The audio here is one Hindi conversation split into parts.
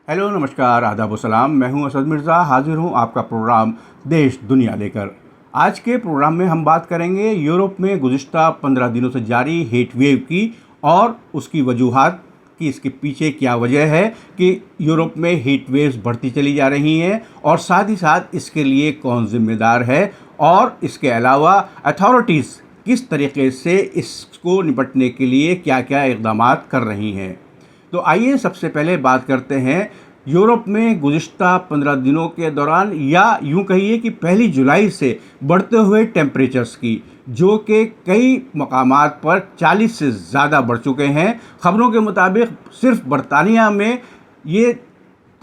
हेलो, नमस्कार, आदाब व सलाम। मैं हूं असद मिर्ज़ा, हाज़िर हूं आपका प्रोग्राम देश दुनिया लेकर। आज के प्रोग्राम में हम बात करेंगे यूरोप में गुज़िश्ता 15 दिनों से जारी हीट वेव की और उसकी वजूहात कि इसके पीछे क्या वजह है कि यूरोप में हीट वेव्स बढ़ती चली जा रही हैं, और साथ ही साथ इसके लिए कौन ज़िम्मेदार है, और इसके अलावा अथॉरिटीज़ किस तरीके से इसको निपटने के लिए क्या क्या इक़दामात कर रही हैं। तो आइए सबसे पहले बात करते हैं यूरोप में गुज़िश्ता 15 दिनों के दौरान, या यूं कहिए कि 1 जुलाई से बढ़ते हुए टेम्परेचर्स की, जो कि कई मकामात पर 40 से ज़्यादा बढ़ चुके हैं। ख़बरों के मुताबिक सिर्फ बरतानिया में ये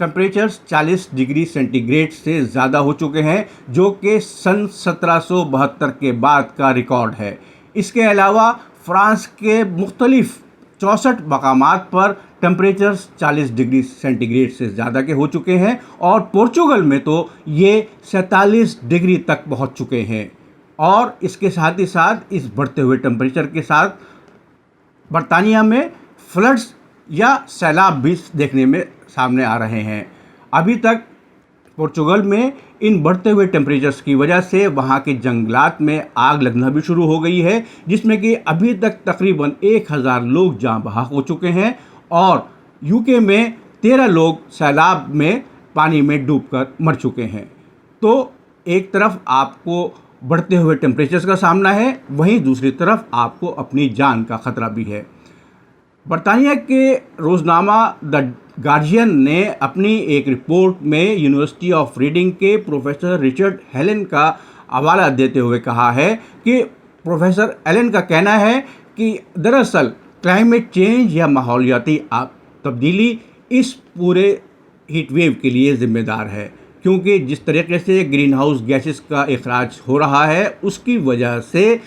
टेम्परेचर्स 40 डिग्री सेंटीग्रेड से ज़्यादा हो चुके हैं, जो कि सन 1772 के बाद का रिकॉर्ड है। इसके अलावा फ्रांस के मुख्तलिफ 64 मकामात पर टेम्परेचर्स 40 डिग्री सेंटीग्रेड से ज़्यादा के हो चुके हैं, और पोर्चुगल में तो ये 47 डिग्री तक पहुंच चुके हैं। और इसके साथ ही साथ इस बढ़ते हुए टेम्परेचर के साथ बरतानिया में फ्लड्स या सैलाब भी देखने में सामने आ रहे हैं। अभी तक पोर्चुगल में इन बढ़ते हुए टेम्परेचर्स की वजह से वहाँ के जंगलात में आग लगना भी शुरू हो गई है, जिसमें कि अभी तक तकरीबन 1000 लोग जाँ बहक हो चुके हैं, और यूके में 13 लोग सैलाब में पानी में डूबकर मर चुके हैं। तो एक तरफ आपको बढ़ते हुए टेम्परेचर्स का सामना है, वहीं दूसरी तरफ आपको अपनी जान का ख़तरा भी है। बरतानिया के रोज़नामा द गार्जियन ने अपनी एक रिपोर्ट में यूनिवर्सिटी ऑफ रीडिंग के प्रोफेसर रिचर्ड हेलन का हवाला देते हुए कहा है कि प्रोफेसर हेलन का कहना है कि दरअसल क्लाइमेट चेंज या माहौलियाती तब्दीली इस पूरे हीट वेव के लिए ज़िम्मेदार है, क्योंकि जिस तरीके से ग्रीन हाउस गैसेस का इखराज हो रहा है, उसकी वजह से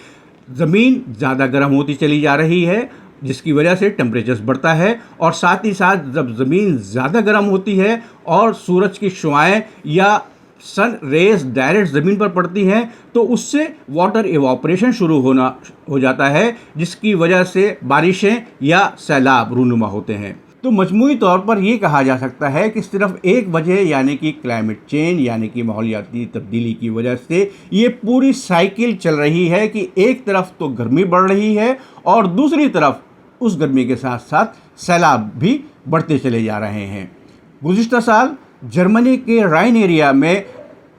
ज़मीन ज़्यादा गर्म होती चली जा रही है, जिसकी वजह से टेम्परेचर्स बढ़ता है। और साथ ही साथ जब ज़मीन ज़्यादा गर्म होती है और सूरज की शुआएं या सन रेज डायरेक्ट ज़मीन पर पड़ती हैं, तो उससे वाटर इवापोरेशन शुरू हो जाता है, जिसकी वजह से बारिशें या सैलाब रूनुमा होते हैं। तो मजमूई तौर पर यह कहा जा सकता है कि सिर्फ एक वजह यानी कि क्लाइमेट चेंज यानी कि माहौलियाती तब्दीली की वजह से ये पूरी साइकिल चल रही है कि एक तरफ तो गर्मी बढ़ रही है, और दूसरी तरफ उस गर्मी के साथ साथ सैलाब भी बढ़ते चले जा रहे हैं। गुज़िश्ता साल जर्मनी के राइन एरिया में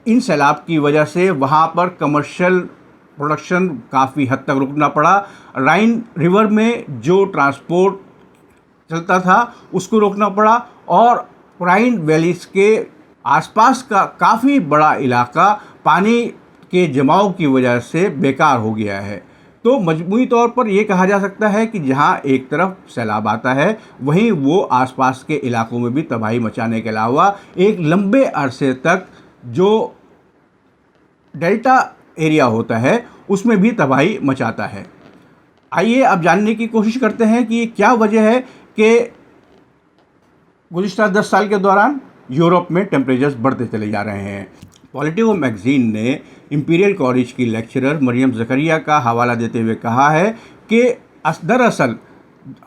इन सैलाब की वजह से वहाँ पर कमर्शियल प्रोडक्शन काफ़ी हद तक रुकना पड़ा। राइन रिवर में जो ट्रांसपोर्ट चलता था उसको रोकना पड़ा, और राइन वैलीज के आसपास का काफ़ी बड़ा इलाका पानी के जमाव की वजह से बेकार हो गया है। तो मजमूई तौर पर यह कहा जा सकता है कि जहां एक तरफ सैलाब आता है, वहीं वो आसपास के इलाकों में भी तबाही मचाने के अलावा एक लंबे अरसे तक जो डेल्टा एरिया होता है उसमें भी तबाही मचाता है। आइए अब जानने की कोशिश करते हैं कि ये क्या वजह है कि गुज़िश्ता 10 साल के दौरान यूरोप में टेम्परेचर्स बढ़ते चले जा रहे हैं। पॉलिटिको मैगज़ीन ने इंपीरियल कॉलेज की लेक्चरर मरियम ज़करिया का हवाला देते हुए कहा है कि दरअसल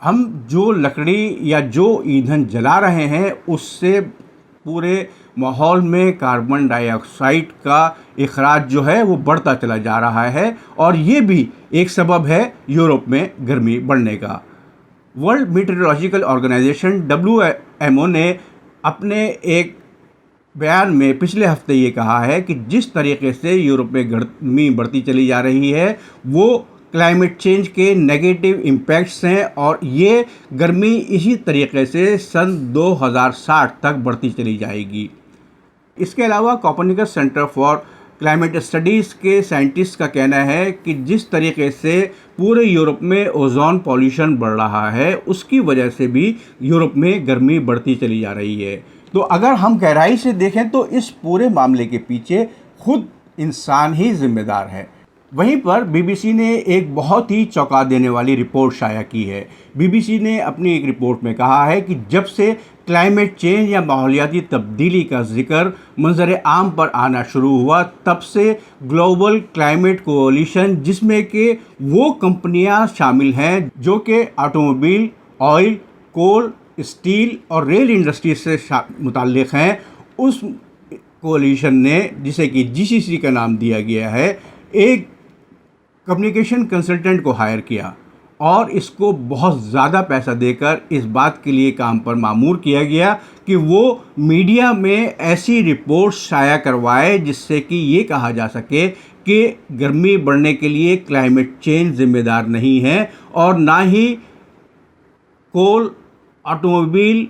हम जो लकड़ी या जो ईंधन जला रहे हैं, उससे पूरे माहौल में कार्बन डाइऑक्साइड का इखराज जो है वो बढ़ता चला जा रहा है, और ये भी एक सबब है यूरोप में गर्मी बढ़ने का। वर्ल्ड मीटरोलॉजिकल ऑर्गेनाइजेशन WMO ने अपने एक बयान में पिछले हफ्ते ये कहा है कि जिस तरीके से यूरोप में गर्मी बढ़ती चली जा रही है, वो क्लाइमेट चेंज के नेगेटिव इम्पैक्ट्स हैं, और ये गर्मी इसी तरीके से सन 2060 तक बढ़ती चली जाएगी। इसके अलावा Copernicus centre for climate studies के साइंटिस्ट का कहना है कि जिस तरीके से पूरे यूरोप में ओजोन पॉल्यूशन बढ़ रहा है, उसकी वजह से भी यूरोप में गर्मी बढ़ती चली जा रही है। तो अगर हम गहराई से देखें तो इस पूरे मामले के पीछे खुद इंसान ही जिम्मेदार है। वहीं पर बीबीसी ने एक बहुत ही चौंका देने वाली रिपोर्ट शाया की है। बीबीसी ने अपनी एक रिपोर्ट में कहा है कि जब से क्लाइमेट चेंज या माहौलियाती तब्दीली का जिक्र मंजर आम पर आना शुरू हुआ, तब से ग्लोबल क्लाइमेट कोalition, जिसमें कि वो कंपनियां शामिल हैं जो कि ऑटोमोबाइल, ऑयल, कोल स्टील और रेल इंडस्ट्री से मुताल्लिक़ हैं, उस कोalition ने, जिसे कि जीसीसी का नाम दिया गया है, एक कम्युनिकेशन कंसल्टेंट को हायर किया और इसको बहुत ज़्यादा पैसा देकर इस बात के लिए काम पर मामूर किया गया कि वो मीडिया में ऐसी रिपोर्ट्स शाया करवाए जिससे कि ये कहा जा सके कि गर्मी बढ़ने के लिए क्लाइमेट चेंज जिम्मेदार नहीं है और ना ही कोल, ऑटोमोबाइल,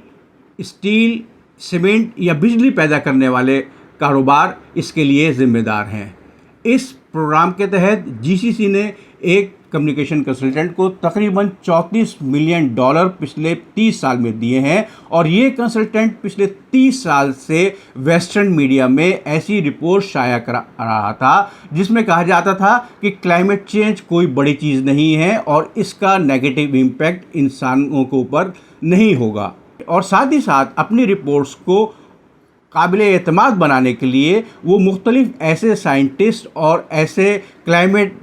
स्टील, सीमेंट या बिजली पैदा करने वाले कारोबार इसके लिए ज़िम्मेदार हैं। इस प्रोग्राम के तहत जीसीसी ने एक कम्युनिकेशन कंसल्टेंट को तकरीबन $34 मिलियन पिछले 30 साल में दिए हैं और ये कंसल्टेंट पिछले 30 साल से वेस्टर्न मीडिया में ऐसी रिपोर्ट शाया करा रहा था जिसमें कहा जाता था कि क्लाइमेट चेंज कोई बड़ी चीज़ नहीं है और इसका नेगेटिव इम्पैक्ट इंसानों के ऊपर नहीं होगा। और साथ ही साथ अपनी रिपोर्ट्स को काबिले एतमाद बनाने के लिए वो मुख्तलिफ ऐसे साइंटिस्ट और ऐसे क्लाइमेट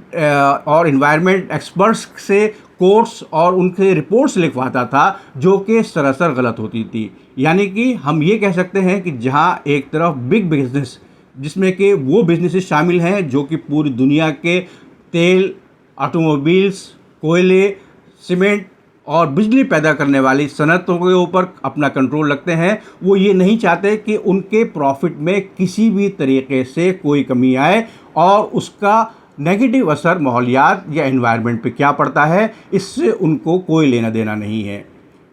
और इन्वायरमेंट एक्सपर्ट्स से कोर्स और उनके रिपोर्ट्स लिखवाता था जो कि सरासर गलत होती थी। यानी कि हम ये कह सकते हैं कि जहाँ एक तरफ बिग बिजनेस, जिसमें कि वो बिजनेसेस शामिल हैं जो कि पूरी दुनिया के तेल, ऑटोमोबाइल्स, कोयले, सीमेंट और बिजली पैदा करने वाली सनतों के ऊपर अपना कंट्रोल रखते हैं, वो ये नहीं चाहते कि उनके प्रॉफिट में किसी भी तरीके से कोई कमी आए और उसका नेगेटिव असर माहौलियात या एनवायरनमेंट पे क्या पड़ता है, इससे उनको कोई लेना देना नहीं है।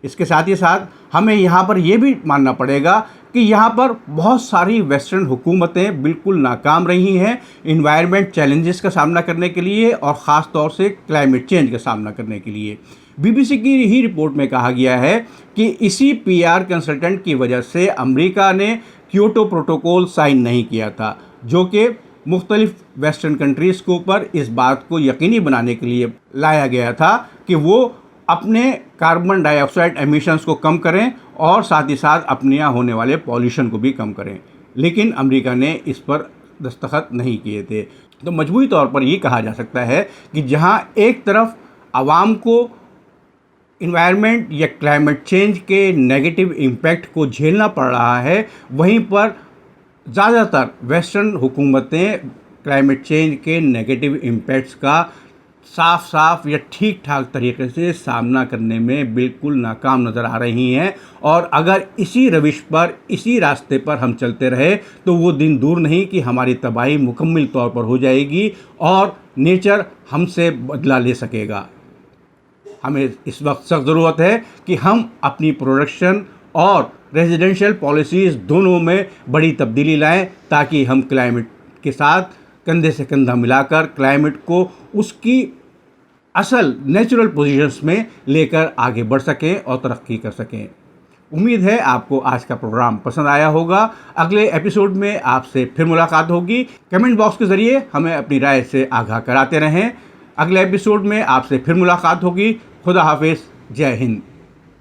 इसके साथ ही साथ हमें यहाँ पर यह भी मानना पड़ेगा कि यहाँ पर बहुत सारी वेस्टर्न हुकूमतें बिल्कुल नाकाम रही हैं इन्वायरमेंट चैलेंजेस का सामना करने के लिए और ख़ास तौर से क्लाइमेट चेंज का सामना करने के लिए। बीबीसी की ही रिपोर्ट में कहा गया है कि इसी पीआर कंसल्टेंट की वजह से अमेरिका ने क्योटो प्रोटोकॉल साइन नहीं किया था, जो कि मुख्तलिफ वेस्टर्न कंट्रीज़ के ऊपर इस बात को यकीनी बनाने के लिए लाया गया था कि वो अपने कार्बन डाइऑक्साइड एमिशंस को कम करें और साथ ही साथ अपने यहाँ होने वाले पॉल्यूशन को भी कम करें। लेकिन अमेरिका ने इस पर दस्तखत नहीं किए थे। तो मजमूई तौर पर ये कहा जा सकता है कि जहाँ एक तरफ आवाम को इन्वायरमेंट या क्लाइमेट चेंज के नेगेटिव इम्पैक्ट को झेलना पड़ रहा है, वहीं पर ज़्यादातर वेस्टर्न हुकूमतें क्लाइमेट चेंज के नेगेटिव इम्पैक्ट्स का साफ साफ या ठीक ठाक तरीके से सामना करने में बिल्कुल नाकाम नज़र आ रही हैं। और अगर इसी रविश पर, इसी रास्ते पर हम चलते रहे तो वो दिन दूर नहीं कि हमारी तबाही मुकम्मल तौर पर हो जाएगी और नेचर हमसे बदला ले सकेगा। हमें इस वक्त सख्त ज़रूरत है कि हम अपनी प्रोडक्शन और रेजिडेंशियल पॉलिसीज़ दोनों में बड़ी तब्दीली लाएं ताकि हम क्लाइमेट के साथ कंधे से कंधा मिलाकर क्लाइमेट को उसकी असल नेचुरल पोजीशंस में लेकर आगे बढ़ सकें और तरक्की कर सकें। उम्मीद है आपको आज का प्रोग्राम पसंद आया होगा। अगले एपिसोड में आपसे फिर मुलाकात होगी। कमेंट बॉक्स के ज़रिए हमें अपनी राय से आगाह कराते रहें। अगले एपिसोड में आपसे फिर मुलाकात होगी। खुदा हाफिज़। जय हिंद।